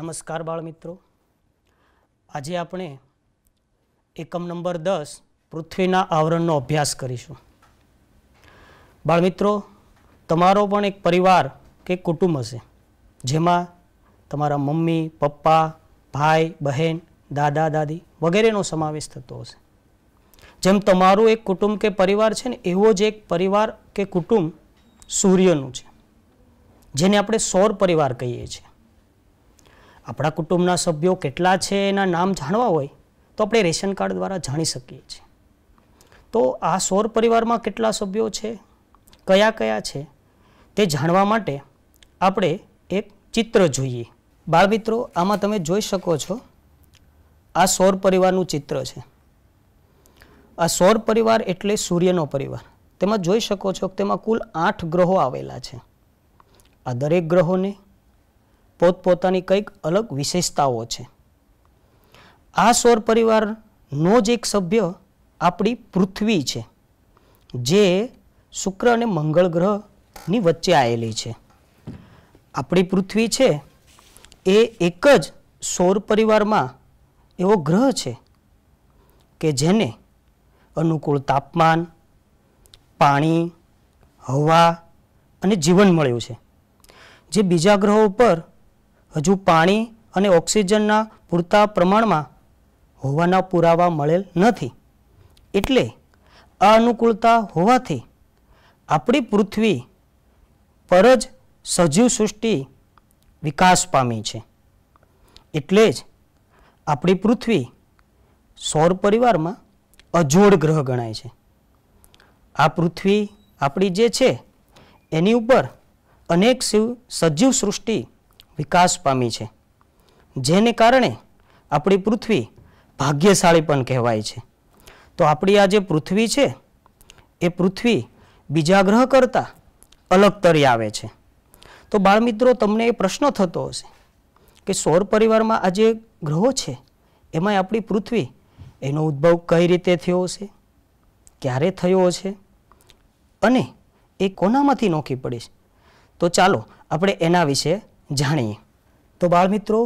નમસ્કાર બાળ મિત્રો, આજે આપણે એકમ નંબર 10 પૃથ્વીના આવરણનો અભ્યાસ કરીશું. બાળ મિત્રો, તમારો પણ એક પરિવાર કે કુટુંબ હશે જેમાં તમારા મમ્મી, પપ્પા, ભાઈ, બહેન, દાદા, દાદી વગેરેનો સમાવેશ થતો હશે. જેમ તમારું એક કુટુંબ કે પરિવાર છે ને, એવો જ એક પરિવાર કે કુટુંબ સૂર્યનું છે, જેને આપણે સૌર પરિવાર કહીએ છીએ. આપણા કુટુંબના સભ્યો કેટલા છે એના નામ જાણવા હોય તો આપણે રેશન કાર્ડ દ્વારા જાણી શકીએ છીએ. તો આ સૌર પરિવારમાં કેટલા સભ્યો છે, કયા કયા છે, તે જાણવા માટે આપણે એક ચિત્ર જોઈએ. બાળ મિત્રો, આમાં તમે જોઈ શકો છો, આ સૌર પરિવારનું ચિત્ર છે. આ સૌર પરિવાર એટલે સૂર્યનો પરિવાર. તેમાં જોઈ શકો છો કે તેમાં કુલ 8 ગ્રહો આવેલા છે. આ દરેક ગ્રહોને પોતપોતાની કંઈક અલગ વિશેષતાઓ છે. આ સૌર પરિવારનો જ એક સભ્ય આપણી પૃથ્વી છે, જે શુક્ર અને મંગળ ગ્રહની વચ્ચે આવેલી છે. આપણી પૃથ્વી છે એ એક જ સૌર પરિવારમાં એવો ગ્રહ છે કે જેને અનુકૂળ તાપમાન, પાણી, હવા અને જીવન મળ્યું છે. જે બીજા ગ્રહો ઉપર હજુ પાણી અને ઓક્સિજનના પૂરતા પ્રમાણમાં હોવાના પુરાવા મળેલ નથી. એટલે આ અનુકૂળતા હોવાથી આપણી પૃથ્વી પર જ સજીવ સૃષ્ટિ વિકાસ પામી છે. એટલે જ આપણી પૃથ્વી સૌર પરિવારમાં અજોડ ગ્રહ ગણાય છે. આ પૃથ્વી આપણી જે છે એની ઉપર અનેક સજીવ સૃષ્ટિ વિકાસ પામી છે, જેને કારણે આપણી પૃથ્વી ભાગ્યશાળી પણ કહેવાય છે. તો આપણી આ જે પૃથ્વી છે એ પૃથ્વી બીજા ગ્રહ કરતાં અલગ તરી આવે છે. તો બાળ મિત્રો, તમને એ પ્રશ્ન થતો હશે કે સૌર પરિવારમાં આ જે ગ્રહો છે એમાં આપણી પૃથ્વી, એનો ઉદ્ભવ કઈ રીતે થયો હશે, ક્યારે થયો હશે અને એ કોનામાંથી નોખી પડી છે? તો ચાલો આપણે એના વિશે જાણીએ. તો બાળ મિત્રો,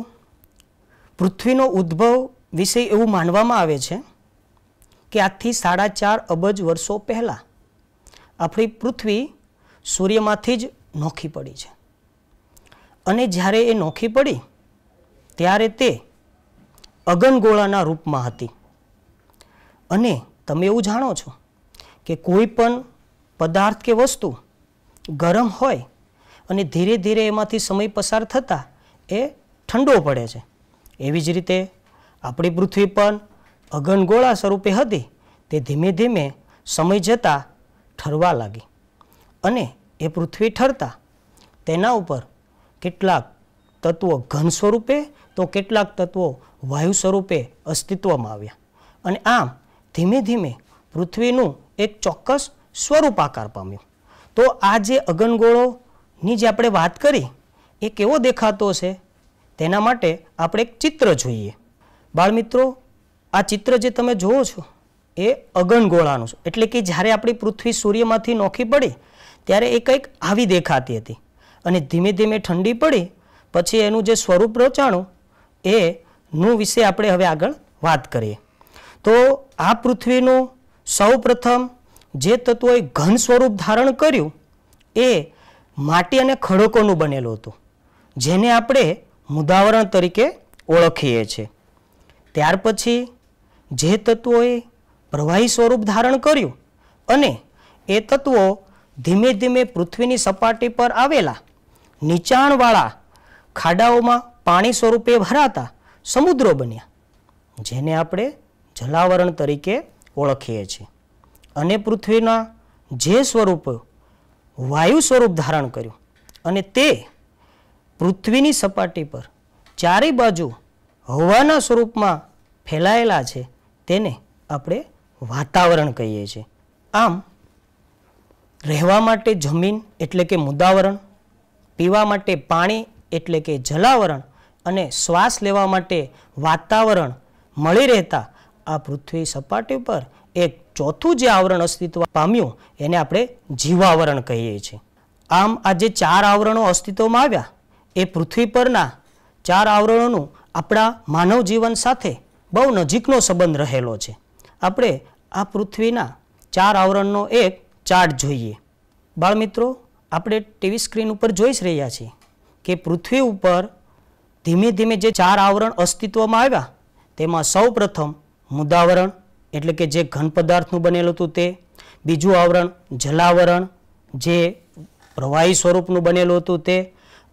પૃથ્વીનો ઉદ્ભવ વિશે એવું માનવામાં આવે છે કે આજથી 4.5 અબજ વર્ષો પહેલાં આપણી પૃથ્વી સૂર્યમાંથી જ નોખી પડી છે. અને જ્યારે એ નોખી પડી ત્યારે તે અગનગોળાના રૂપમાં હતી. અને તમે એવું જાણો છો કે કોઈ પણ પદાર્થ કે વસ્તુ ગરમ હોય અને ધીરે ધીરે એમાંથી સમય પસાર થતાં એ ઠંડો પડે છે. એવી જ રીતે આપણી પૃથ્વી પણ અગનગોળા સ્વરૂપે હતી, તે ધીમે ધીમે સમય જતાં ઠરવા લાગી. અને એ પૃથ્વી ઠરતા તેના ઉપર કેટલાક તત્વો ઘન સ્વરૂપે તો કેટલાક તત્વો વાયુ સ્વરૂપે અસ્તિત્વમાં આવ્યા. અને આમ ધીમે ધીમે પૃથ્વીનું એક ચોક્કસ સ્વરૂપ આકાર પામ્યું. તો આ જે અગનગોળોની જે આપણે વાત કરી એ કેવો દેખાતો છે તેના માટે આપણે એક ચિત્ર જોઈએ. બાળ મિત્રો, આ ચિત્ર જે તમે જુઓ છો એ અગનગોળાનું છે. એટલે કે જ્યારે આપણી પૃથ્વી સૂર્યમાંથી નોખી પડી ત્યારે એ કંઈક આવી દેખાતી હતી અને ધીમે ધીમે ઠંડી પડી પછી એનું જે સ્વરૂપ રચાણું એનું વિશે આપણે હવે આગળ વાત કરીએ. તો આ પૃથ્વીનું સૌ પ્રથમ જે તત્વોએ ઘન સ્વરૂપ ધારણ કર્યું એ માટી અને ખડકોનું બનેલું હતું, જેને આપણે મુદાવરણ તરીકે ઓળખીએ છીએ. ત્યાર પછી જે તત્વોએ પ્રવાહી સ્વરૂપ ધારણ કર્યું અને એ તત્વો ધીમે ધીમે પૃથ્વીની સપાટી પર આવેલા નીચાણવાળા ખાડાઓમાં પાણી સ્વરૂપે ભરાતા સમુદ્રો બન્યા, જેને આપણે જલાવરણ તરીકે ઓળખીએ છીએ. અને પૃથ્વીના જે સ્વરૂપો વાયુ સ્વરૂપ ધારણ કર્યું અને તે પૃથ્વીની સપાટી પર ચારે બાજુ હવાના સ્વરૂપમાં ફેલાયેલા છે, તેને આપણે વાતાવરણ કહીએ છીએ. આમ રહેવા માટે જમીન એટલે કે મુદાવરણ, પીવા માટે પાણી એટલે કે જલાવરણ અને શ્વાસ લેવા માટે વાતાવરણ મળી રહેતા આ પૃથ્વી સપાટી પર એક ચોથું જે આવરણ અસ્તિત્વ પામ્યું એને આપણે જીવાવરણ કહીએ છીએ. આમ આ જે 4 આવરણો અસ્તિત્વમાં આવ્યા એ પૃથ્વી પરના ચાર આવરણોનું આપણા માનવ જીવન સાથે બહુ નજીકનો સંબંધ રહેલો છે. આપણે આ પૃથ્વીના ચાર આવરણનો એક ચાર્ટ જોઈએ. બાળમિત્રો, આપણે ટીવી સ્ક્રીન ઉપર જોઈ જ રહ્યા છીએ કે પૃથ્વી ઉપર ધીમે ધીમે જે ચાર આવરણ અસ્તિત્વમાં આવ્યા તેમાં સૌ પ્રથમ મુદાવરણ એટલે કે જે ઘન પદાર્થનું બનેલું હતું તે, બીજું આવરણ જલાવરણ જે પ્રવાહી સ્વરૂપનું બનેલું હતું તે,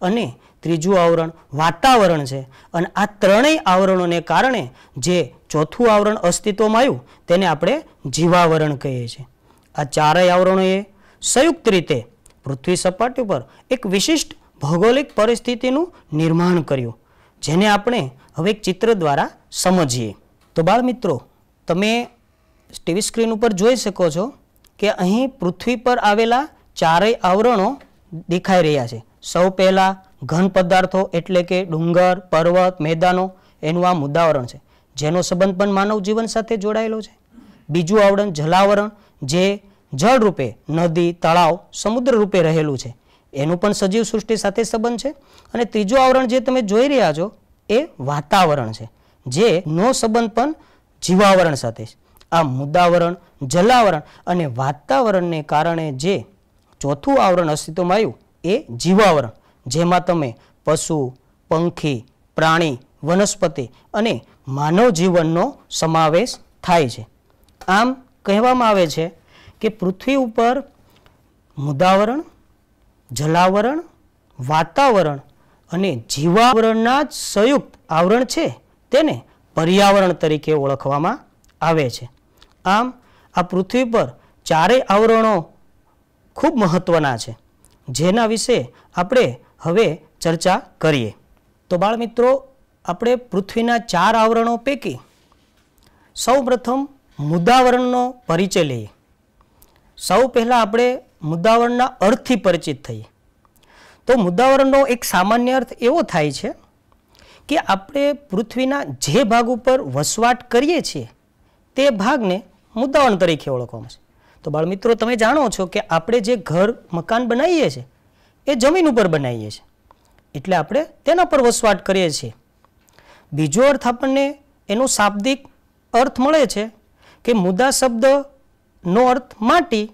અને ત્રીજું આવરણ વાતાવરણ છે. અને આ ત્રણેય આવરણોને કારણે જે ચોથું આવરણ અસ્તિત્વમાં આવ્યું તેને આપણે જીવાવરણ કહીએ છીએ. આ ચારેય આવરણોએ સંયુક્ત રીતે પૃથ્વી સપાટી પર એક વિશિષ્ટ ભૌગોલિક પરિસ્થિતિનું નિર્માણ કર્યું, જેને આપણે હવે એક ચિત્ર દ્વારા સમજીએ. તો બાળ મિત્રો, તમે ટીવી સ્ક્રીન ઉપર જોઈ શકો છો કે અહીં પૃથ્વી પર આવેલા ચારેય આવરણો દેખાઈ રહ્યા છે. સૌ પહેલાં ઘન પદાર્થો એટલે કે ડુંગર, પર્વત, મેદાનો, એનું આ મુદાવરણ છે, જેનો સંબંધ પણ માનવ જીવન સાથે જોડાયેલો છે. બીજું આવરણ જલાવરણ જે જળ રૂપે નદી, તળાવ, સમુદ્ર રૂપે રહેલું છે, એનું પણ સજીવ સૃષ્ટિ સાથે સંબંધ છે. અને ત્રીજું આવરણ જે તમે જોઈ રહ્યા છો એ વાતાવરણ છે, જેનો સંબંધ પણ જીવાવરણ સાથે છે. આ મુદાવરણ, જલાવરણ અને વાતાવરણને કારણે જે ચોથું આવરણ અસ્તિત્વમાં આવ્યું એ જીવાવરણ, જેમાં તમે પશુ, પંખી, પ્રાણી, વનસ્પતિ અને માનવ જીવનનો સમાવેશ થાય છે. આમ કહેવામાં આવે છે કે પૃથ્વી ઉપર મુદાવરણ, જલાવરણ, વાતાવરણ અને જીવાવરણના જ સંયુક્ત આવરણ છે તેને પર્યાવરણ તરીકે ઓળખવામાં આવે છે. આમ આ પૃથ્વી પર ચારેય આવરણો ખૂબ મહત્વના છે, જેના વિશે આપણે હવે ચર્ચા કરીએ. તો બાળ મિત્રો, આપણે પૃથ્વીના ચાર આવરણો પૈકી સૌ પ્રથમ મુદાવરણનો પરિચય લઈએ. સૌ પહેલાં આપણે મુદાવરણના અર્થથી પરિચિત થઈએ. તો મુદાવરણનો એક સામાન્ય અર્થ એવો થાય છે કે આપણે પૃથ્વીના જે ભાગ ઉપર વસવાટ કરીએ છીએ તે ભાગને મુદાવરણ તરીકે ઓળખવામાં છે. તો બાળ મિત્રો, તમે જાણો છો કે આપણે જે ઘર, મકાન બનાવીએ છીએ એ જમીન ઉપર બનાવીએ છીએ, એટલે આપણે તેના પર વસવાટ કરીએ છીએ. બીજો અર્થ આપણને એનો શાબ્દિક અર્થ મળે છે કે મુદા શબ્દનો અર્થ માટી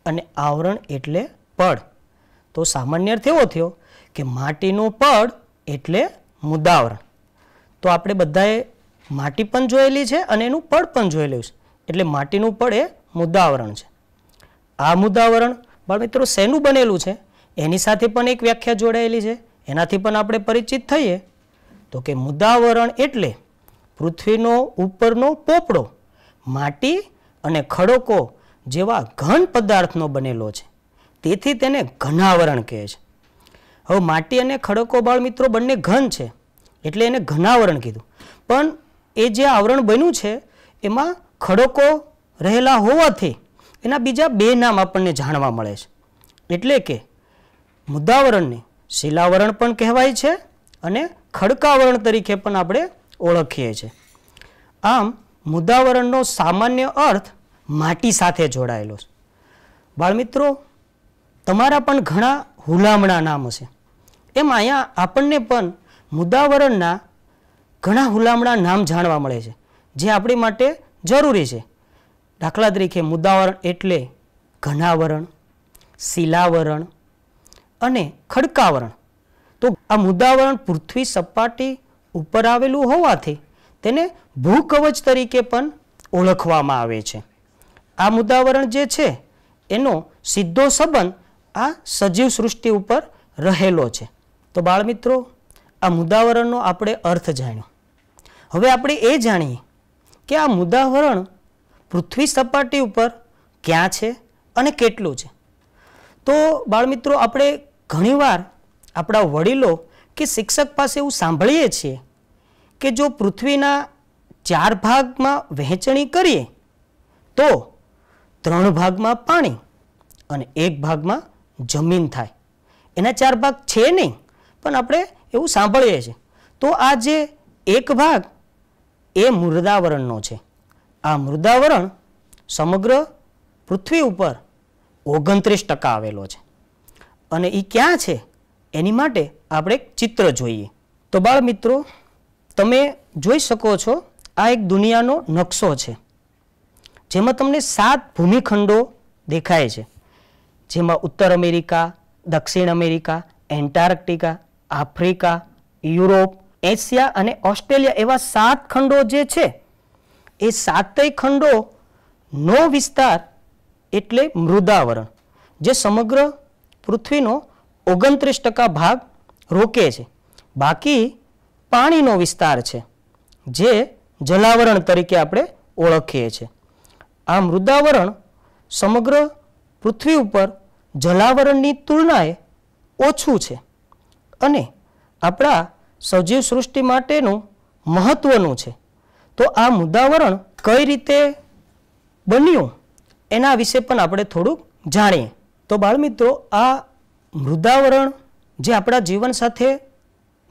અને આવરણ એટલે પડ. તો સામાન્ય અર્થ એવો થયો કે માટીનું પડ એટલે મુદાવરણ. તો આપણે બધાએ માટી પણ જોયેલી છે અને એનું પડ પણ જોયેલું છે, એટલે માટીનું પડ એ મુદાવરણ છે. આ મુદાવરણ બાળ મિત્રો શેનું બનેલું છે એની સાથે પણ એક વ્યાખ્યા જોડાયેલી છે, એનાથી પણ આપણે પરિચિત થઈએ. તો કે મુદાવરણ એટલે પૃથ્વીનો ઉપરનો પોપડો માટી અને ખડકો જેવા ઘન પદાર્થનો બનેલો છે, તેથી તેને ઘનાવરણ કહે છે. હવે માટી અને ખડકો બાળ મિત્રો બંને ઘન છે, એટલે એને ઘનાવરણ કીધું. પણ એ જે આવરણ બન્યું છે એમાં ખડકો રહેલા હોવાથી એના બીજા બે નામ આપણને જાણવા મળે છે. એટલે કે મુદાવરણને શિલાવરણ પણ કહેવાય છે અને ખડકાવરણ તરીકે પણ આપણે ઓળખીએ છીએ. આમ મુદાવરણનો સામાન્ય અર્થ માટી સાથે જોડાયેલો છે. બાળમિત્રો, તમારા પણ ઘણા હુલામણા નામ હશે, એમ અહીંયા આપણને પણ મુદાવરણના ઘણા હુલામણા નામ જાણવા મળે છે, જે આપણી માટે જરૂરી છે. દાખલા તરીકે મુદાવરણ એટલે ઘનાવરણ, શિલાવરણ અને ખડકાવરણ. તો આ મુદાવરણ પૃથ્વી સપાટી ઉપર આવેલું હોવાથી તેને ભૂકવચ તરીકે પણ ઓળખવામાં આવે છે. આ મુદાવરણ જે છે એનો સીધો સંબંધ આ સજીવ સૃષ્ટિ ઉપર રહેલો છે. તો બાળમિત્રો, આ મુદાવરણનો આપણે અર્થ જાણ્યો. હવે આપણે એ જાણીએ કે આ મુદાવરણ પૃથ્વી સપાટી ઉપર ક્યાં છે અને કેટલું છે. તો બાળમિત્રો, આપણે ઘણીવાર આપણા વડીલો કે શિક્ષક પાસે એવું સાંભળીએ છીએ કે જો પૃથ્વીના 4 ભાગમાં વહેંચણી કરીએ તો 3 ભાગમાં પાણી અને 1 ભાગમાં જમીન થાય. એના 4 ભાગ છે નહીં, પણ આપણે એવું સાંભળીએ છીએ. તો આ જે 1 ભાગ એ મૃદાવરણનો છે. આ મૃદાવરણ સમગ્ર પૃથ્વી ઉપર 29% આવેલો છે. અને એ ક્યાં છે એની માટે આપણે એક ચિત્ર જોઈએ. તો તો બાળ મિત્રો, તમે જોઈ શકો છો આ એક દુનિયાનો નકશો છે જેમાં તમને 7 ભૂમિખંડો દેખાય છે, જેમાં ઉત્તર અમેરિકા, દક્ષિણ America, Antarctica, Africa, Europe, Asia અને ઓસ્ટ્રેલિયા એવા 7 ખંડો જે છે એ 7 ખંડોનો વિસ્તાર એટલે મૃદાવરણ, જે સમગ્ર પૃથ્વીનો 29% ભાગ રોકે છે. બાકી પાણીનો વિસ્તાર છે જે જલાવરણ તરીકે આપણે ઓળખીએ છીએ. આ મૃદાવરણ સમગ્ર પૃથ્વી ઉપર જલાવરણની તુલનાએ ઓછું છે અને આપણા સજીવ સૃષ્ટિ માટેનું મહત્વનું છે. તો આ મૃદાવરણ કઈ રીતે બન્યું એના વિશે પણ આપણે થોડુંક જાણીએ. તો બાળમિત્રો, આ મૃદાવરણ જે આપણા જીવન સાથે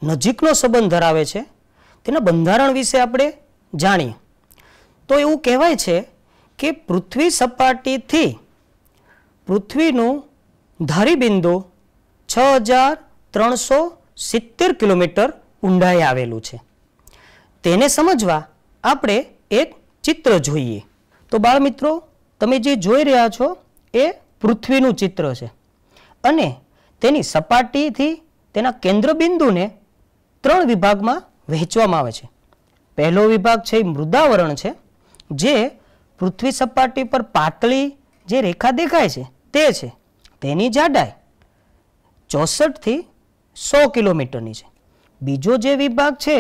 નજીકનો સંબંધ ધરાવે છે તેના બંધારણ વિશે આપણે જાણીએ. તો એવું કહેવાય છે કે પૃથ્વી સપાટીથી પૃથ્વીનું ધરીબિંદુ 6370 કિલોમીટર ઊંડાઈ આવેલું છે. તેને સમજવા આપણે એક ચિત્ર જોઈએ. તો બાળમિત્રો, તમે જે જોઈ રહ્યા છો એ પૃથ્વીનું ચિત્ર છે અને તેની સપાટીથી તેના કેન્દ્રબિંદુને 3 વિભાગમાં વહેંચવામાં આવે છે. પહેલો વિભાગ છે એ મૃદાવરણ છે, જે પૃથ્વી સપાટી પર પાતળી જે રેખા દેખાય છે તે છે. તેની જાડાઈ 64 થી 100 કિલોમીટરની છે. બીજો જે વિભાગ છે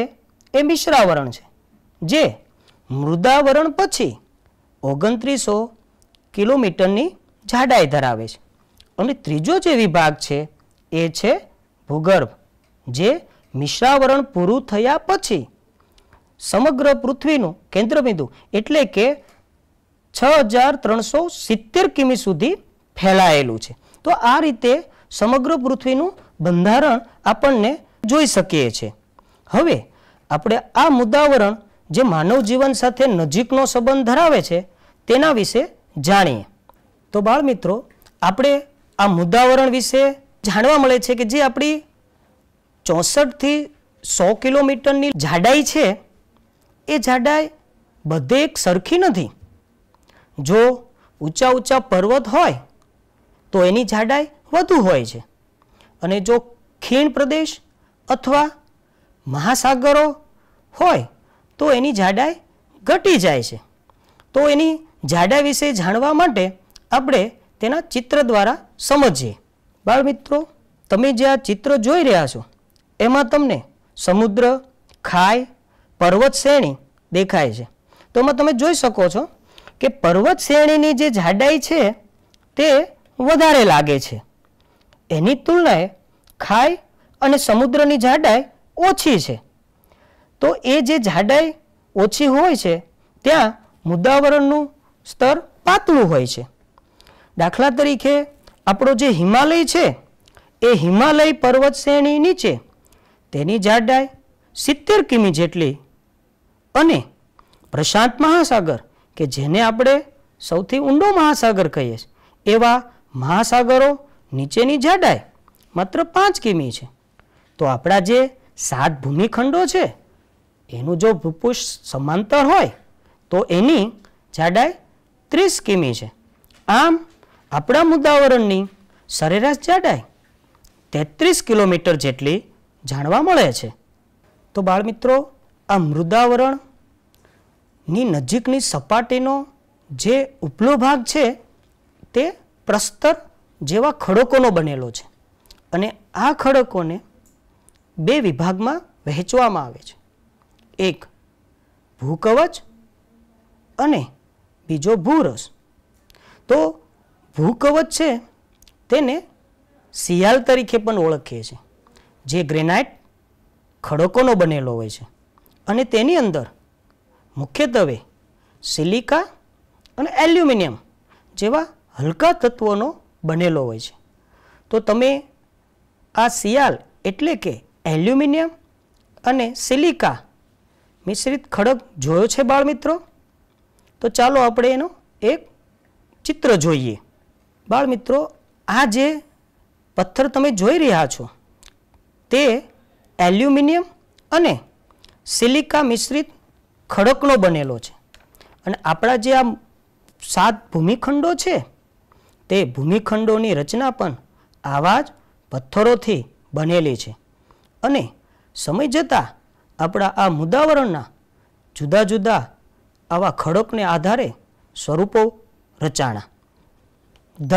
એ મિશ્રાવરણ છે, જે મૃદાવરણ પછી 2900 કિલોમીટરની જાડાઈ ધરાવે છે. અને ત્રીજો જે વિભાગ છે એ છે ભૂગર્ભ, જે મિશ્રાવરણ પૂરું થયા પછી સમગ્ર પૃથ્વીનું કેન્દ્રબિંદુ એટલે કે 6370 કિમી સુધી ફેલાયેલું છે. તો આ રીતે સમગ્ર પૃથ્વીનું બંધારણ આપણને જોઈ શકીએ છીએ. હવે આપણે આ મૃદાવરણ જે માનવ જીવન સાથે નજીકનો સંબંધ ધરાવે છે તેના વિશે જાણીએ. તો બાળમિત્રો, આપણે આ મૃદાવરણ વિશે જાણવા મળે છે કે જે આપણી 64 થી 100 કિલોમીટરની જાડાઈ છે એ જાડાઈ બધે એક સરખી નથી. જો ઊંચા ઊંચા પર્વત હોય તો એની જાડાઈ વધુ હોય છે અને જો ખીણ પ્રદેશ અથવા મહાસાગરો હોય તો એની જાડાઈ ઘટી જાય છે. તો એની જાડાઈ વિશે જાણવા માટે આપણે તેના ચિત્ર દ્વારા સમજીએ. બાળમિત્રો, તમે જે આ ચિત્ર જોઈ રહ્યા છો એમાં તમને સમુદ્ર, ખાઈ, પર્વત શ્રેણી દેખાય છે. તો એમાં તમે જોઈ શકો છો કે પર્વત શ્રેણીની જે જાડાઈ છે તે વધારે લાગે છે. એની તુલનાએ ખાઈ અને સમુદ્રની જાડાઈ ઓછી છે. તો એ જે જાડાઈ ઓછી હોય છે ત્યાં મૃદાવરણનું સ્તર પાતળું હોય છે. દાખલા તરીકે આપણો જે હિમાલય છે એ હિમાલય પર્વત શ્રેણી નીચે તેની જાડાઈ 70 કિમી જેટલી અને પ્રશાંત મહાસાગર કે જેને આપણે સૌથી ઊંડો મહાસાગર કહીએ છીએ એવા મહાસાગરો નીચેની જાડાઈ માત્ર 5 કિમી છે. તો આપણા જે 7 ભૂમિખંડો છે એનું જો ભૂપૃષ્ઠ સમાંતર હોય તો એની જાડાઈ 30 કિમી છે. આમ આપણા મૃદાવરણની સરેરાશ જાડાઈ 33 કિલોમીટર જેટલી જાણવા મળે છે. તો બાળમિત્રો, આ મૃદાવરણની નજીકની સપાટીનો જે ઉપલો ભાગ છે તે પ્રસ્તર જેવા ખડકોનો બનેલો છે અને આ ખડકોને 2 વિભાગમાં વહેંચવામાં આવે છે. એક ભૂકવચ અને બીજો ભૂરસ. તો ભૂકવચ છે તેને સિયાલ તરીકે પણ ઓળખીએ છીએ, જે ગ્રેનાઇટ ખડકોનો બનેલો હોય છે અને તેની અંદર મુખ્યત્વે સિલિકા અને એલ્યુમિનિયમ જેવા હલકા તત્વોનો બનેલો હોય છે. તો તમે આ સિયાલ એટલે કે એલ્યુમિનિયમ અને સિલિકા મિશ્રિત ખડક જોયો છે બાળમિત્રો? તો ચાલો આપણે એનો એક ચિત્ર જોઈએ. બાળમિત્રો, આ જે પથ્થર તમે જોઈ રહ્યા છો તે એલ્યુમિનિયમ અને સિલિકા મિશ્રિત ખડકનો બનેલો છે. અને આપણા જે આ 7 ભૂમિખંડો છે તે ભૂમિખંડોની રચના પણ આવા જ પથ્થરોથી બનેલી છે. અને સમય જતાં આપણા આ મુદાવરણના જુદા જુદા આવા ખડકને આધારે સ્વરૂપો રચાણા.